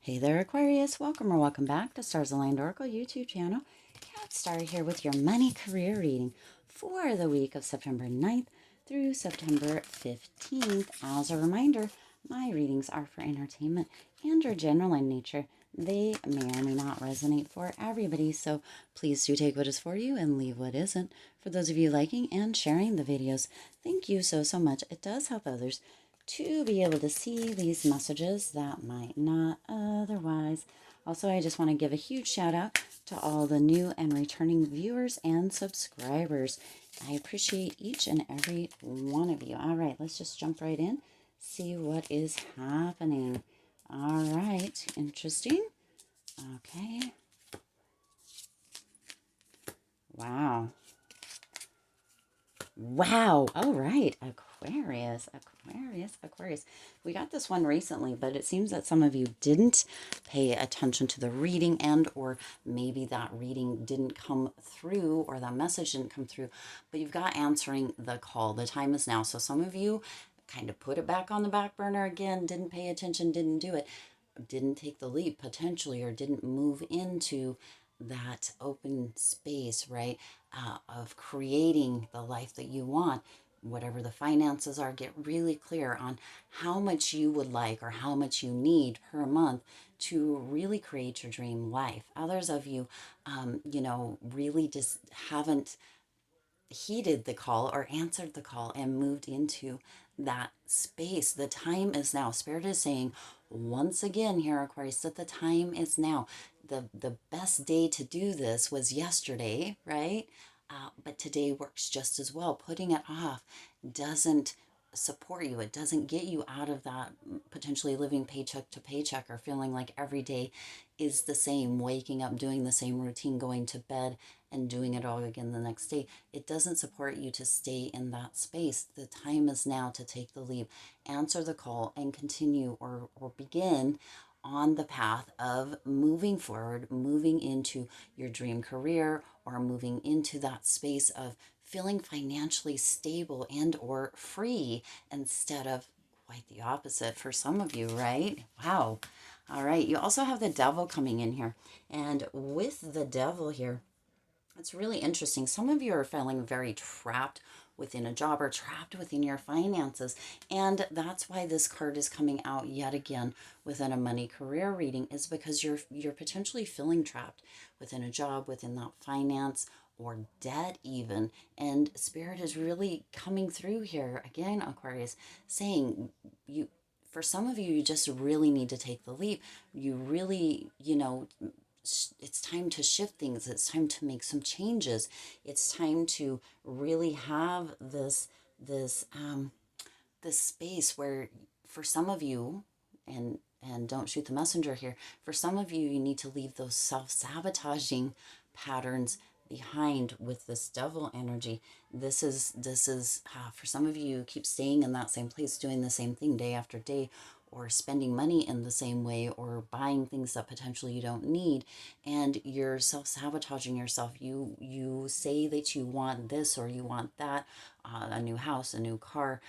Hey there, Aquarius. Welcome or welcome back to Stars Aligned Oracle YouTube channel. Cat Star here with your money career reading for the week of September 9th through September 15th. As a reminder, my readings are for entertainment and are general in nature. They may or may not resonate for everybody, so please do take what is for you and leave what isn't. For those of you liking and sharing the videos, thank you so much. It does help others to be able to see these messages that might not otherwise. Also, I just want to give a huge shout out to all the new and returning viewers and subscribers. I appreciate each and every one of you. All right, let's just jump right in, see what is happening. All right, interesting. Okay. Wow. Wow. All right. Aquarius. We got this one recently, but it seems that some of you didn't pay attention to the reading or maybe that reading didn't come through or that message didn't come through, but you've got answering the call. The time is now. So some of you kind of put it back on the back burner again, didn't pay attention, didn't do it, didn't take the leap potentially, or didn't move into that open space, right? Of creating the life that you want. Whatever the finances are, get really clear on how much you would like or how much you need per month to really create your dream life. Others of you, really just haven't heeded the call or answered the call and moved into that space. The time is now. Spirit is saying once again here, Aquarius, that the time is now. The best day to do this was yesterday, right? But today works just as well. Putting it off doesn't support you. It doesn't get you out of that potentially living paycheck to paycheck or feeling like every day is the same, waking up, doing the same routine, going to bed and doing it all again the next day. It doesn't support you to stay in that space. The time is now to take the leap, answer the call, and continue or begin on the path of moving forward, moving into your dream career or moving into that space of feeling financially stable and or free instead of quite the opposite for some of you, right? Wow. All right. You also have the devil coming in here. And with the devil here, it's really interesting. Some of you are feeling very trapped within a job or trapped within your finances. And that's why this card is coming out yet again within a money career reading, is because you're potentially feeling trapped within a job, within that finance or debt even. And Spirit is really coming through here again, Aquarius, saying you, for some of you, you just really need to take the leap. You really, it's time to shift things. It's time to make some changes. It's time to really have this space where, for some of you, and don't shoot the messenger here, for some of you, you need to leave those self-sabotaging patterns behind with this devil energy. This is for some of you, keep staying in that same place, doing the same thing day after day, or spending money in the same way, or buying things that potentially you don't need, and you're self-sabotaging yourself. You say that you want this or you want that, a new house, a new car,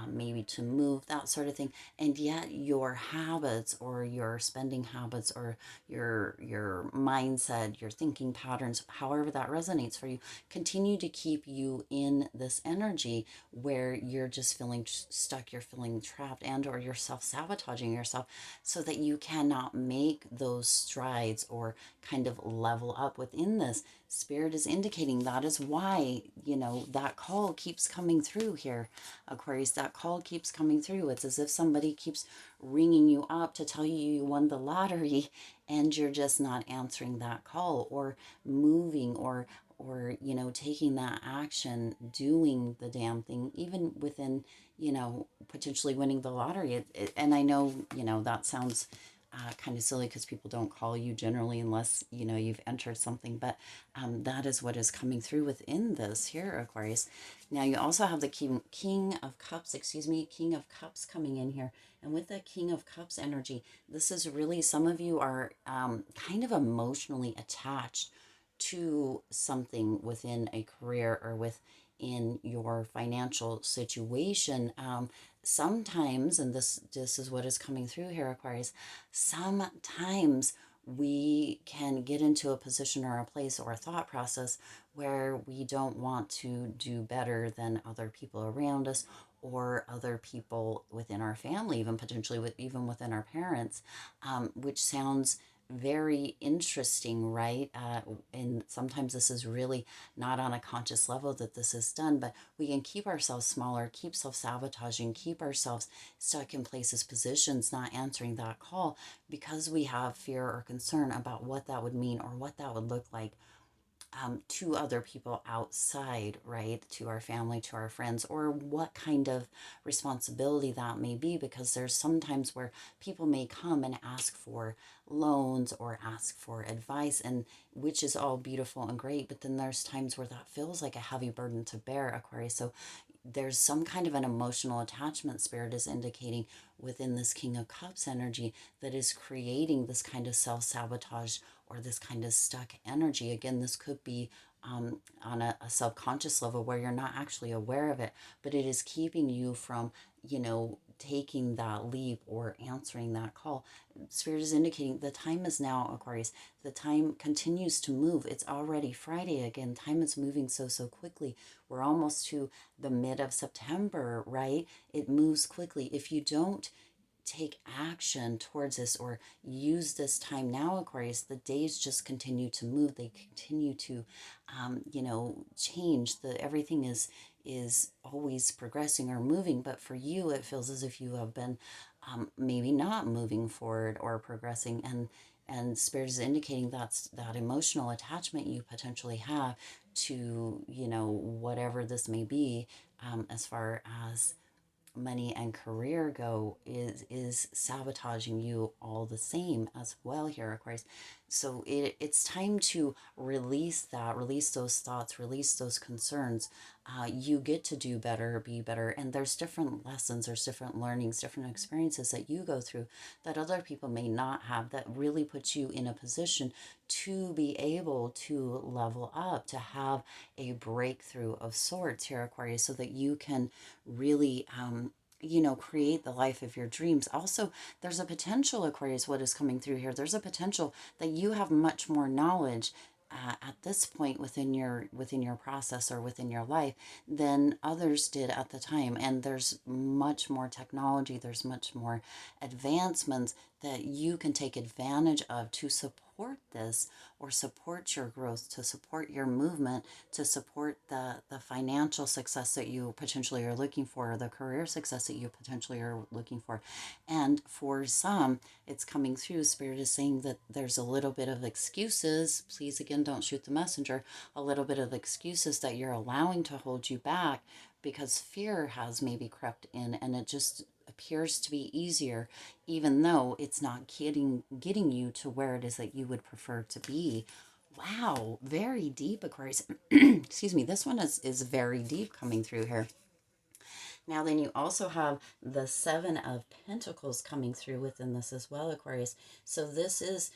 maybe to move, that sort of thing, and yet your habits or your spending habits or your mindset, your thinking patterns, however that resonates for you, continue to keep you in this energy where you're just feeling stuck, you're feeling trapped, and or you're self-sabotaging yourself so that you cannot make those strides or kind of level up within this. Spirit is indicating that is why, that call keeps coming through here, Aquarius. That call keeps coming through. It's as if somebody keeps ringing you up to tell you you won the lottery, and you're just not answering that call or moving or taking that action, doing the damn thing, even within, potentially winning the lottery. And I know, that sounds kind of silly because people don't call you generally unless, you've entered something. But that is what is coming through within this here, Aquarius. Now, you also have the King of Cups, King of Cups coming in here. And with that King of Cups energy, this is really, some of you are kind of emotionally attached to something within a career or within your financial situation sometimes, and this is what is coming through here, Aquarius, sometimes we can get into a position or a place or a thought process where we don't want to do better than other people around us or other people within our family, even potentially even within our parents, which sounds very interesting, right? And sometimes this is really not on a conscious level that this is done, but we can keep ourselves smaller, keep self-sabotaging, keep ourselves stuck in places, positions, not answering that call because we have fear or concern about what that would mean or what that would look like to other people outside, right? To our family, to our friends, or what kind of responsibility that may be, because there's sometimes where people may come and ask for loans or ask for advice, and which is all beautiful and great, but then there's times where that feels like a heavy burden to bear, Aquarius. So there's some kind of an emotional attachment, Spirit is indicating within this King of Cups energy that is creating this kind of self-sabotage or this kind of stuck energy. Again, this could be on a subconscious level where you're not actually aware of it, but it is keeping you from, taking that leap or answering that call. Spirit is indicating the time is now, Aquarius. The time continues to move. It's already Friday again. Time is moving so quickly. We're almost to the mid of September, right? It moves quickly. If you don't take action towards this or use this time now, Aquarius, the days just continue to move. They continue to change. The everything is always progressing or moving, but for you it feels as if you have been maybe not moving forward or progressing, and Spirit is indicating that's that emotional attachment you potentially have to whatever this may be, as far as money and career go, is sabotaging you all the same as well here, Aquarius. So it's time to release that, release those thoughts, release those concerns. You get to do better, be better, and there's different lessons, there's different learnings, different experiences that you go through that other people may not have, that really puts you in a position to be able to level up, to have a breakthrough of sorts here, Aquarius, so that you can really create the life of your dreams. Also, there's a potential, Aquarius, what is coming through here, there's a potential that you have much more knowledge at this point within your process or within your life than others did at the time, and there's much more technology, there's much more advancements that you can take advantage of to support this or support your growth, to support your movement, to support the financial success that you potentially are looking for, or the career success that you potentially are looking for. And for some, it's coming through. Spirit is saying that there's a little bit of excuses. Please, again, don't shoot the messenger. A little bit of excuses that you're allowing to hold you back because fear has maybe crept in, and it just appears to be easier, even though it's not getting you to where it is that you would prefer to be. Wow, very deep, Aquarius. Excuse me, this one is very deep coming through here. Now, then you also have the Seven of Pentacles coming through within this as well, Aquarius. So this is,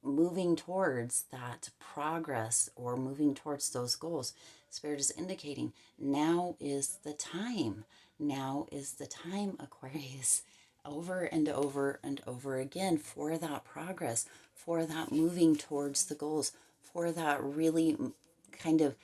moving towards that progress or moving towards those goals. Spirit is indicating now is the time. Now is the time, Aquarius. Over and over and over again for that progress, for that moving towards the goals, for that really kind of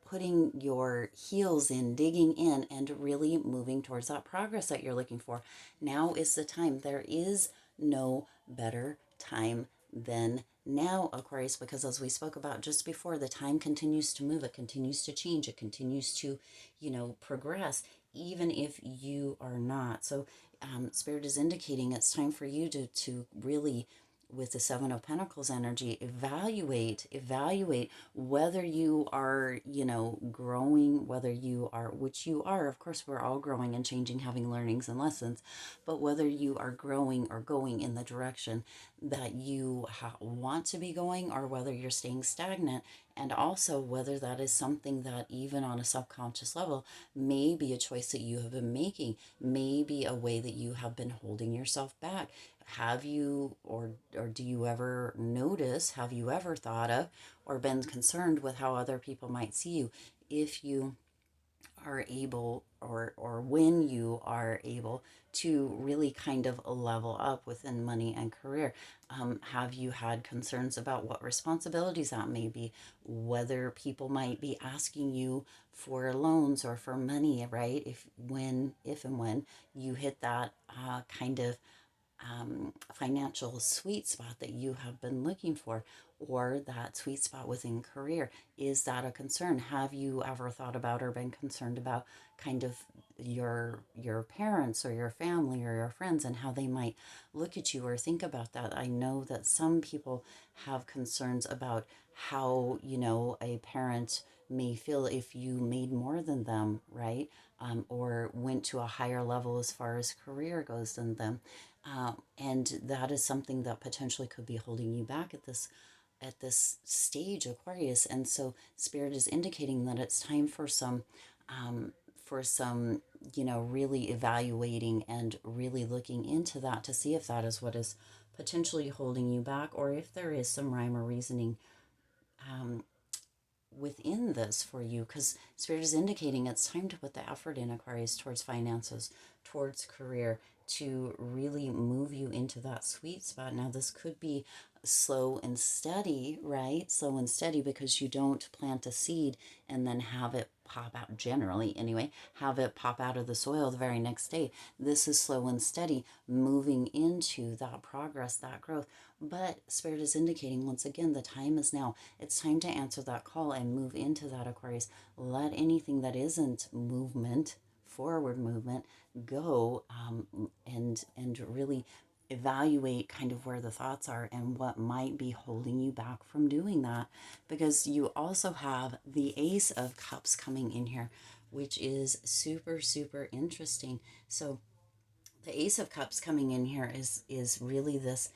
putting your heels in, digging in, and really moving towards that progress that you're looking for. Now is the time. There is no better time than now, Aquarius, because as we spoke about just before, the time continues to move, it continues to change, it continues to, progress, even if you are not. So, Spirit is indicating it's time for you to really, with the Seven of Pentacles energy, evaluate whether you are, growing, whether you are, which you are, of course, we're all growing and changing, having learnings and lessons, but whether you are growing or going in the direction that you want to be going, or whether you're staying stagnant, and also whether that is something that even on a subconscious level may be a choice that you have been making, may be a way that you have been holding yourself back. Have you, or do you ever notice, have you ever thought of or been concerned with how other people might see you if you are able or when you are able to really kind of level up within money and career. Have you had concerns about what responsibilities that may be, whether people might be asking you for loans or for money, right? If and when you hit that kind of financial sweet spot that you have been looking for, or that sweet spot within career. Is that a concern? Have you ever thought about or been concerned about kind of your parents or your family or your friends and how they might look at you or think about that? I know that some people have concerns about how, a parent may feel if you made more than them, right? Or went to a higher level as far as career goes than them. And that is something that potentially could be holding you back at this stage, Aquarius. And so Spirit is indicating that it's time um, for some, really evaluating and really looking into that to see if that is what is potentially holding you back, or if there is some rhyme or reasoning um, within this for you, because Spirit is indicating it's time to put the effort in, Aquarius, towards finances, towards career, to really move you into that sweet spot. Now, this could be slow and steady, right? Slow and steady, because you don't plant a seed and then have it pop out, generally anyway, have it pop out of the soil the very next day. This is slow and steady, moving into that progress, that growth. But Spirit is indicating, once again, the time is now. It's time to answer that call and move into that, Aquarius. Let anything that isn't movement, forward movement, go, and really evaluate kind of where the thoughts are and what might be holding you back from doing that, because you also have the Ace of Cups coming in here, which is super, super interesting. So the Ace of Cups coming in here is really this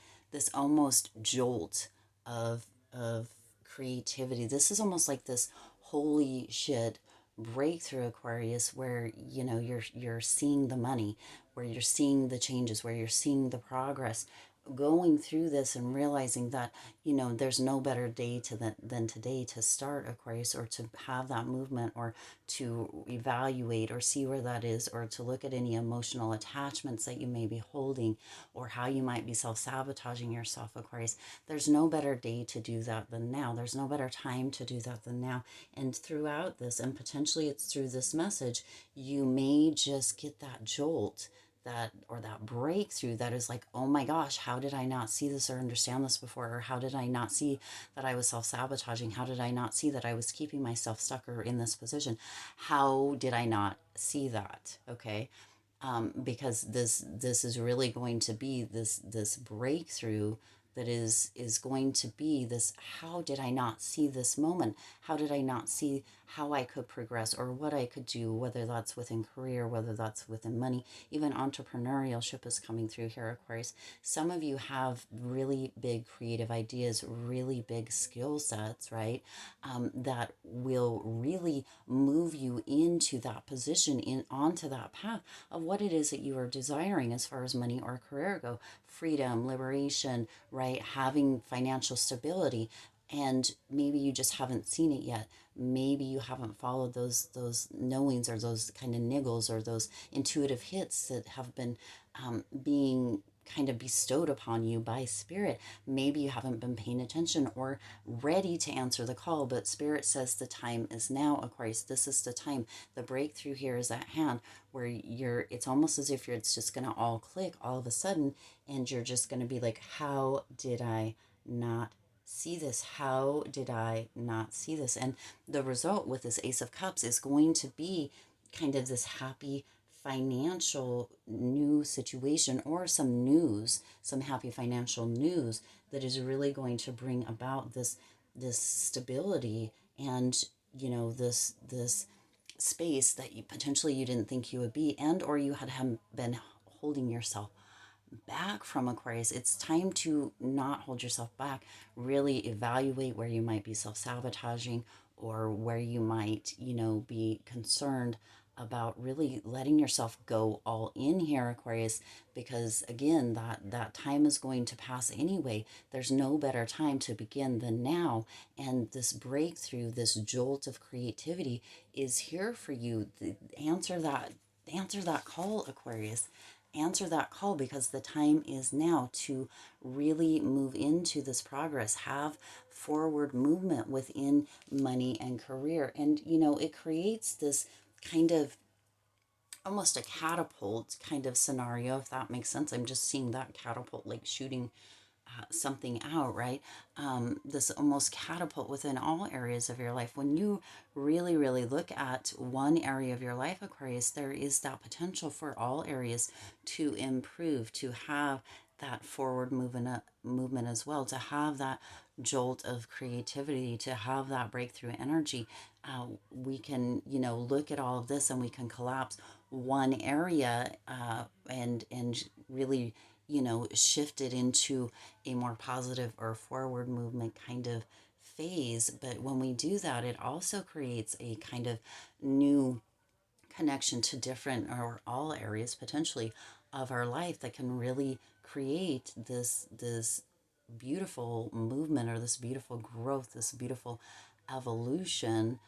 almost jolt of of creativity. This is almost like this holy shit breakthrough, Aquarius, where you're seeing the money, where you're seeing the changes, where you're seeing the progress, going through this and realizing that there's no better day than today to start, Aquarius, or to have that movement, or to evaluate or see where that is, or to look at any emotional attachments that you may be holding, or how you might be self-sabotaging yourself, Aquarius. There's no better day to do that than now. There's no better time to do that than now. And throughout this, and potentially it's through this message, you may just get that jolt, that breakthrough, that is like, oh my gosh, how did I not see this or understand this before? Or how did I not see that I was self-sabotaging? How did I not see that I was keeping myself stuck or in this position? How did I not see that? Okay. Because this is really going to be this breakthrough, that is going to be this, how did I not see this moment? How did I not see how I could progress, or what I could do, whether that's within career, whether that's within money, even entrepreneurship is coming through here, Aquarius. Some of you have really big creative ideas, really big skill sets, right? That will really move you into that position, onto that path of what it is that you are desiring as far as money or career go. Freedom, liberation, right? Having financial stability. And maybe you just haven't seen it yet. Maybe you haven't followed those knowings, or those kind of niggles, or those intuitive hits that have been being kind of bestowed upon you by Spirit. Maybe you haven't been paying attention or ready to answer the call, but Spirit says the time is now, Aquarius. This is the time. The breakthrough here is at hand, where it's almost as if it's just going to all click all of a sudden, and you're just going to be like, how did I not see this? How did I not see this? And the result with this Ace of Cups is going to be kind of this happy financial new situation, or some news, some happy financial news, that is really going to bring about this stability, and this space that you potentially you didn't think you would be, and or you had been holding yourself back from, Aquarius. It's time to not hold yourself back. Really evaluate where you might be self-sabotaging, or where you might, be concerned about really letting yourself go all in here, Aquarius, because again, that time is going to pass anyway. There's no better time to begin than now, and this breakthrough, this jolt of creativity is here for you. Answer that call, Aquarius. Answer that call, because the time is now to really move into this progress, have forward movement within money and career. And it creates this kind of almost a catapult kind of scenario, if that makes sense. I'm just seeing that catapult like shooting something out, right? This almost catapult within all areas of your life. When you really, really look at one area of your life, Aquarius, there is that potential for all areas to improve, to have that forward movement as well, to have that jolt of creativity, to have that breakthrough energy. We can, look at all of this and we can collapse one area and really, shift it into a more positive or forward movement kind of phase. But when we do that, it also creates a kind of new connection to different or all areas potentially of our life that can really create this beautiful movement, or this beautiful growth, this beautiful evolution,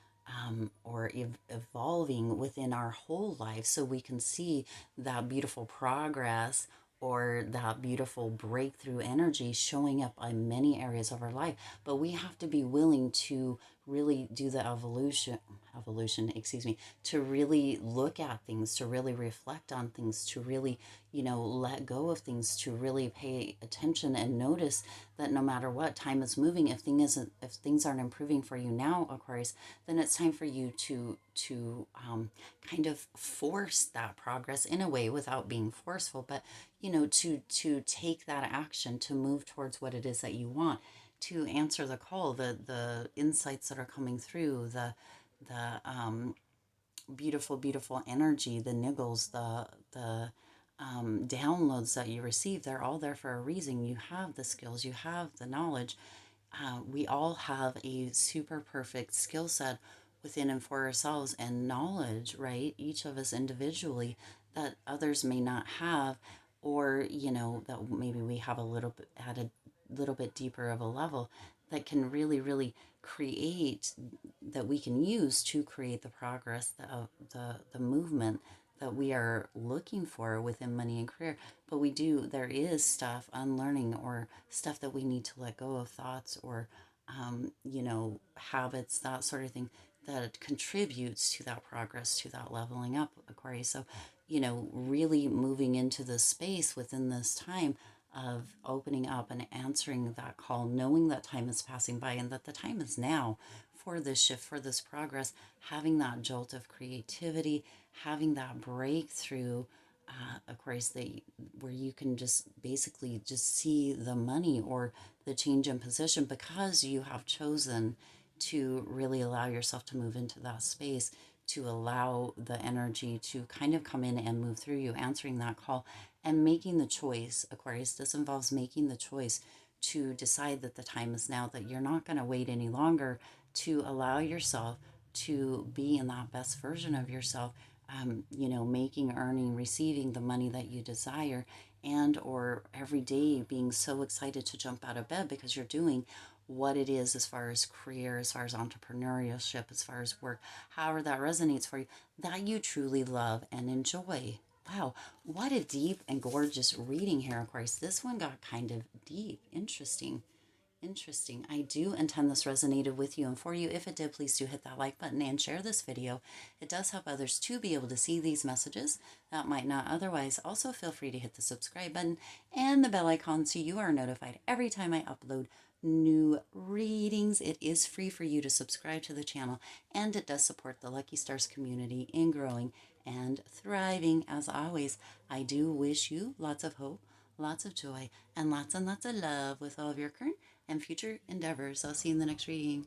or evolving within our whole life, so we can see that beautiful progress or that beautiful breakthrough energy showing up in many areas of our life. But we have to be willing to really do the evolution, excuse me, to really look at things, to really reflect on things, to really, let go of things, to really pay attention and notice that no matter what, time is moving. If things aren't improving for you now, Aquarius, then it's time for you to kind of force that progress in a way, without being forceful, but to take that action to move towards what it is that you want, to answer the call, the insights that are coming through, the beautiful, beautiful energy, the niggles, the downloads that you receive. They're all there for a reason. You have the skills, you have the knowledge. We all have a super perfect skill set within and for ourselves, and knowledge, right? Each of us individually, that others may not have, or that maybe we have a little bit at a little bit deeper of a level, that can really, really create, that we can use to create the progress, the movement that we are looking for within money and career. But there is stuff, unlearning, or stuff that we need to let go of, thoughts, or habits, that sort of thing, that contributes to that progress, to that leveling up, Aquarius. So really moving into this space within this time of opening up and answering that call, knowing that time is passing by and that the time is now for this shift, for this progress, having that jolt of creativity, having that breakthrough, Aquarius, where you can just basically just see the money or the change in position, because you have chosen to really allow yourself to move into that space, to allow the energy to kind of come in and move through you, answering that call and making the choice. Aquarius, this involves making the choice to decide that the time is now, that you're not going to wait any longer, to allow yourself to be in that best version of yourself, making, earning, receiving the money that you desire, and or every day being so excited to jump out of bed because you're doing what it is, as far as career, as far as entrepreneurship, as far as work, however that resonates for you, that you truly love and enjoy. Wow, what a deep and gorgeous reading here, Aquarius. This one got kind of deep. Interesting. Interesting. I do intend this resonated with you and for you. If it did, please do hit that like button and share this video. It does help others to be able to see these messages that might not otherwise. Also, feel free to hit the subscribe button and the bell icon so you are notified every time I upload new readings. It is free for you to subscribe to the channel, and it does support the Lucky Stars community in growing and thriving. As always, I do wish you lots of hope, lots of joy, and lots of love with all of your current and future endeavors. I'll see you in the next reading.